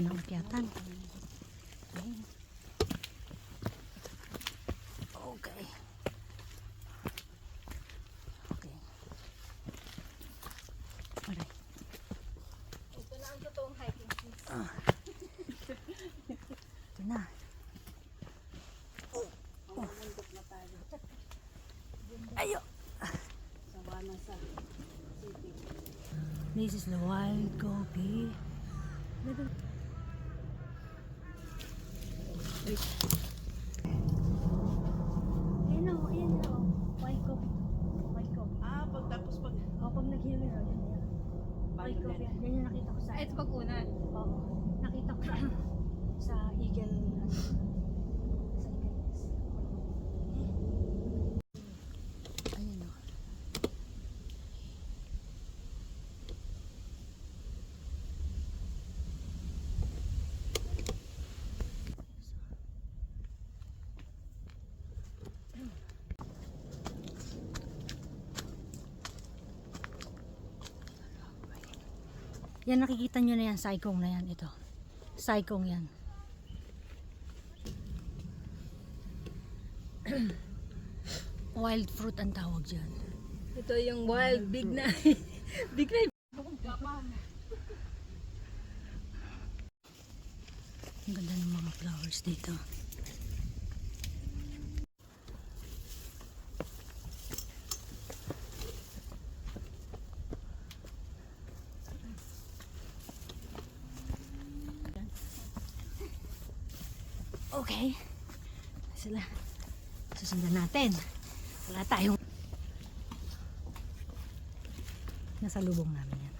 baba ng akyatan. Okay. Okay. Alright. Ito na ang totoong hiking shoes. Ito na. Bundok na tayo. Ayo. Sawa na sa city. This is the wild gobi. Wait. Ayan o, ayan na o. Wild gobi. Wild gobi. Pagtapos pag... Pag nag-healing o, yan yan. Wild gobi yan. Yan yung nakita ko sa... Ay, ito pag-una. Oo. Nakita ko sa Eagle. Sa Eagle Nest. Ayan o. Yan, nakikita nyo na yan, saikong na yan, ito. Saikong yan. Wild fruit ang tawag dyan. Ito yung wild big na. Big na. Ang ganda ng mga flowers dito. Okay. Sila. Susundan natin. Wala tayong nasa lubong namin yan.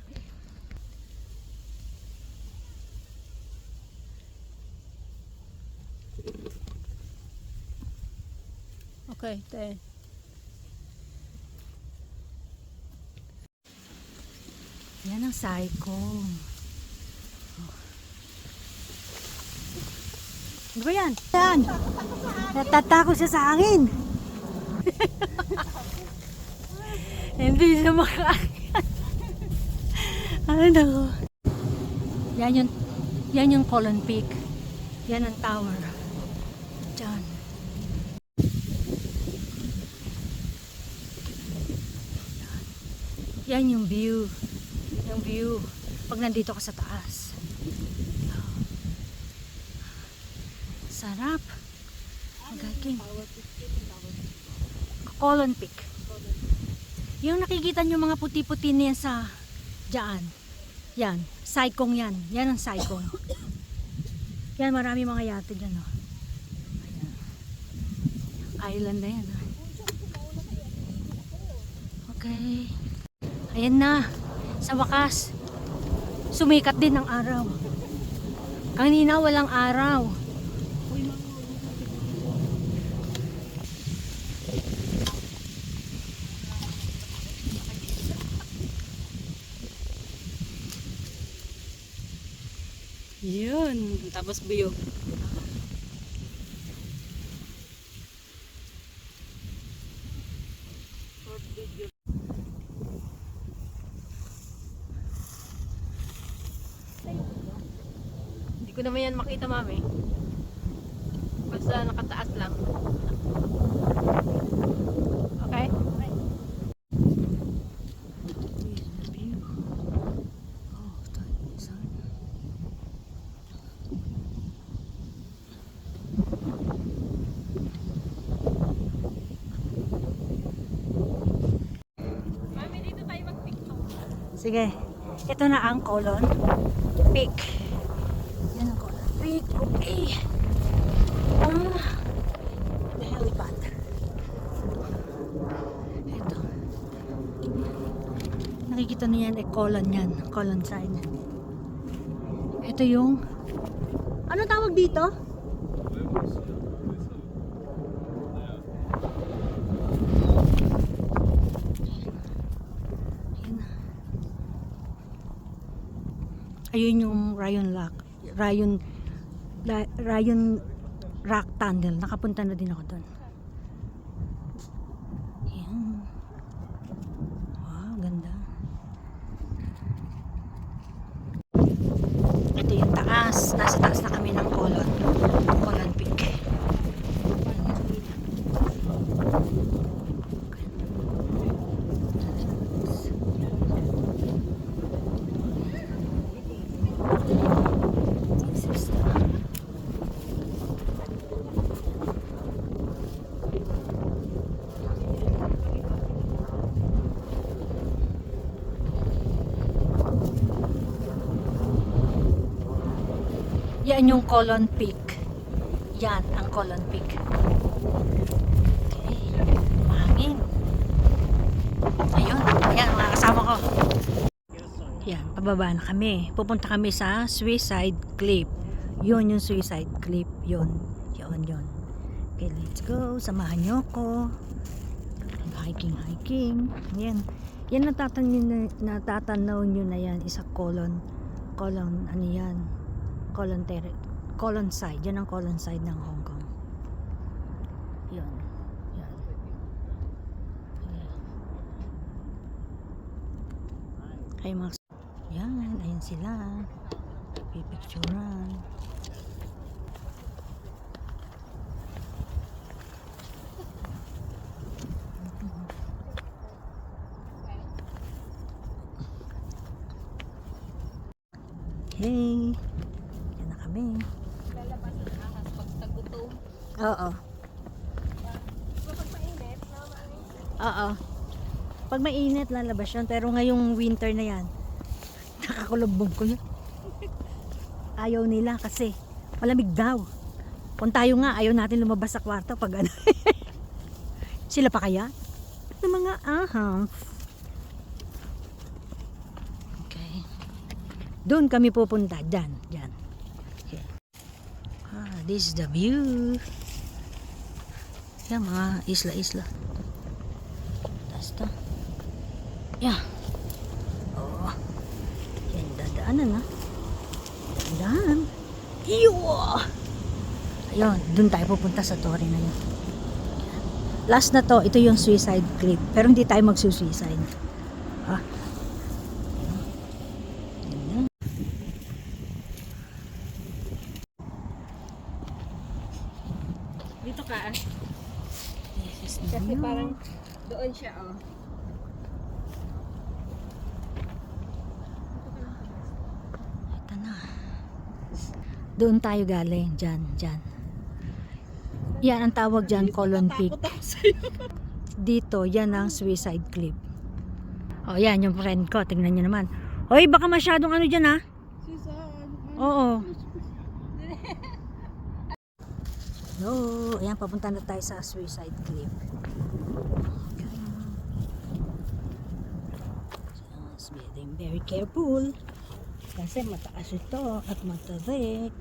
Okay, te. Yan ang saikong. Ano ba yan? Yan! Natatako siya sa hangin. Hindi siya makaakyat. Ay, nako. Yan yung Colon Peak. Yan ang tower. Diyan. Yan yung view. Yung view. Pag nandito ka sa taas. Sarap. Magaking. Colon Peak. Yung nakikita nyo mga puti-puti niya sa dyan. Yan. Saikong yan. Yan ang saikong. Yan, marami mga yate dyan. Oh. Ayan. Island na yan. Oh. Okay. Ayan na. Sa wakas. Sumikat din ang araw. Kanina walang araw. Yun. Tapos view. Hindi ko naman yan makita, mami. Basta nakataas lang. Okay? Mami, dito tayo mag-tiktok. Sige. Ito na ang Colon Peak. Yan ang Colon Peak. Okay. The helipad. Ito. Nakikita niyo yan, Colon yan. Colon sign. Ito yung ano tawag dito? Ayun yung Ryan Rock Tunnel. Nakapunta na din ako doon. Ayan. Wow, ganda. Ito yung taas. nasa taas na kami ng Colon Peak. Yan yung Colon Peak. Yan ang Colon Peak. Okay. Mahangin. Ayun. Ayan mga kasama ko. Yan. Pababa na kami. Pupunta kami sa Suicide Cliff. Yun yung Suicide Cliff. Yun. Yun. Okay, let's go. Samahan nyo ko. Hiking. Yan. Yan natatanaw nyo na yan. Isa colon ano yan? Colon side. Yan ang colon side ng Hong Kong. Yan. Ay mga yan, ayan sila. Pipicturean. Hey. Yan na kami. Lalabas ang ahas pag tagutom. Oo. Kapag mainit, Oo. Pag mainit lalabas yun, pero ngayong winter na yan, nakakulubog ko yun. Ayaw nila kasi malamig daw. Kung tayo nga, ayaw natin lumabas sa kwarto pag ano. Sila pa kaya? Ng mga ahas. Okay. Doon kami pupunta. Diyan. Okay. This is the view. Yan, mga isla-isla. Yeah. Oh. Yan, dadaanan ha. Dadaan. Iyo! Ayun, dun tayo pupunta sa Torre na yun. Last na to, ito yung Suicide Cliff. Pero hindi tayo magsusuicide. Ha? Yan. dito ka. Yes, Kasi parang doon siya, oh. Ito na. Doon tayo galing. Diyan. Yan ang tawag dyan, Colon Peak. Dito, yan ang Suicide Cliff. O, yan yung friend ko. Tingnan nyo naman. Hoy, baka masyadong ano dyan ha? Oo. So, ayan, papunta na tayo sa Suicide Cliff. So, being very careful. Kasi mataas ito at matarik.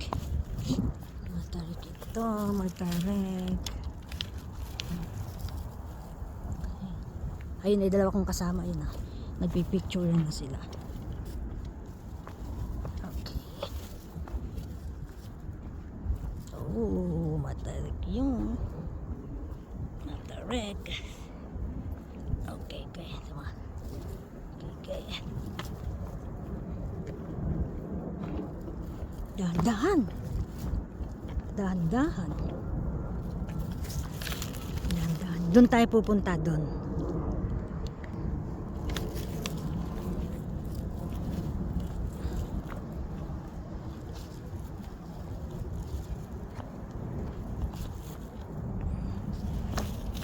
Matarik ito, matarik. Ayun, ay dalawa kong kasama yun ah. Nagpipicture na sila. Okay. Oh, matarik yun. Matarik. Okay. Tama. Okay. Dahan-dahan. Doon tayo pupunta doon.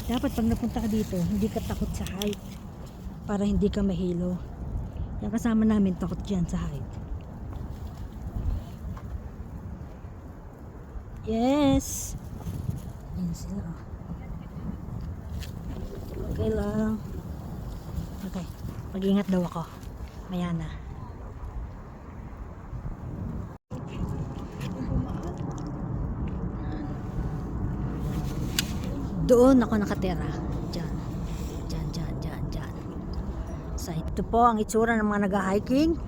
Dapat pag napunta ka dito, hindi ka takot sa height. Para hindi ka mahilo. Yung kasama namin takot dyan sa height. Yes. Ayan sila. Okay lang. Okay. Mag-ingat daw ako. Maya na. Doon ako nakatira. Diyan. So ito po ang itsura ng mga nag-hiking.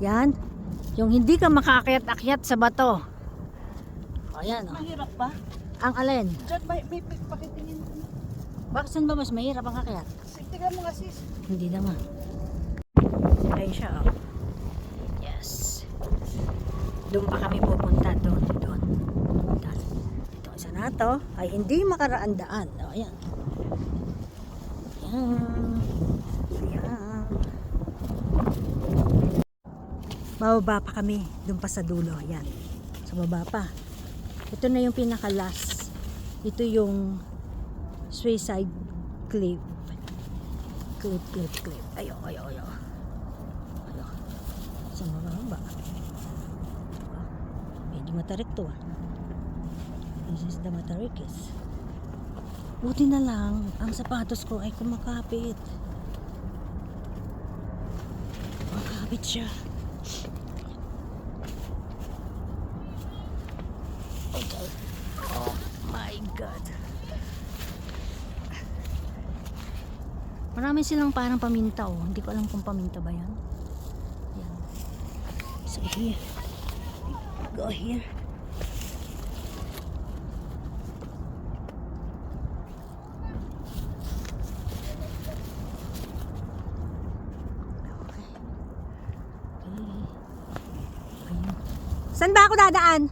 Yan. Yung hindi ka makaakyat-akyat sa bato. Ayan, oh. Mahirap ba? Ang alin? Diyan, may pakitingin. Bakit saan ba mas mahirap ang akyat? Tingnan mo nga sis. Hindi naman. Ayun siya, oh. Yes. Doon pa kami pupunta. Doon. Ito isa na to ay hindi makaraan-daan. O, ayan. Ayan. Bababa pa kami. Doon pa sa dulo. Ayan. Sa baba pa. Ito na yung pinaka-last. Ito yung Suicide Cliff. Cliff. Ayo. Sa mababa. Medyo matarik to ah. This is the matarikis. Buti na lang, ang sapatos ko ay kumakapit. Kumakapit siya. Okay. Oh my God. Marami silang parang paminta oh. Hindi ko alam kung paminta ba yan. Yan. So here. Go here. Saan ba ako dadaan?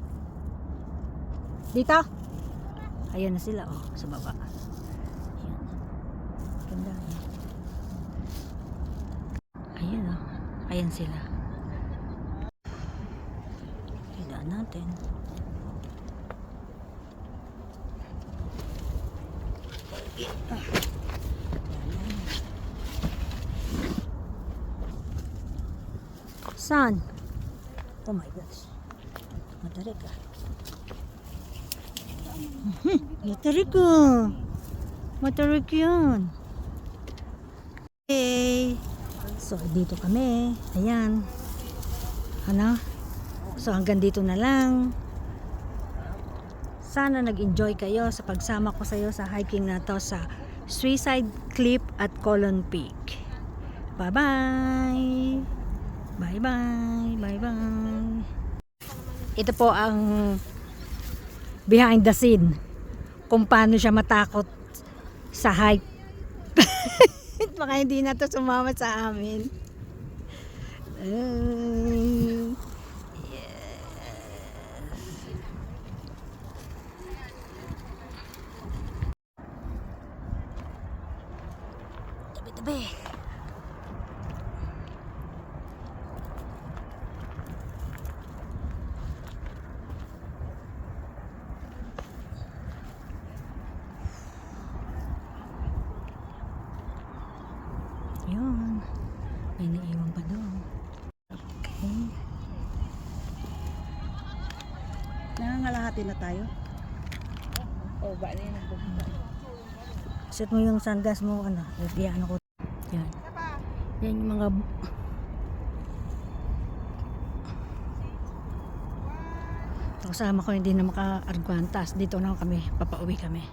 Dito? Ayan na sila oh, sa baba. Ayan. Ganda. Ayan oh. Ayan sila. Kailangan natin. Saan? Oh my gosh. Matarik ah. Matarik ah. Matarik yun. Okay. So, dito kami. Ayan. Ano? So, hanggang dito na lang. Sana nag-enjoy kayo sa pagsama ko sa iyo sa hiking na to sa Suicide Cliff at Colon Peak. Bye-bye! Bye-bye! Ito po ang behind the scene kung paano siya matakot sa hike. Baka hindi na to sumama sa amin. Tabi-tabi. Yun. May naiwan pa doon. Okay. Nangangalahati na tayo. Oh, ba na yun ang pupunta. Set mo yung sunglass mo, ano, yan ako. Yan. Yan yung mga kasama ko hindi na maka-argwantas. Dito na kami, papauwi kami.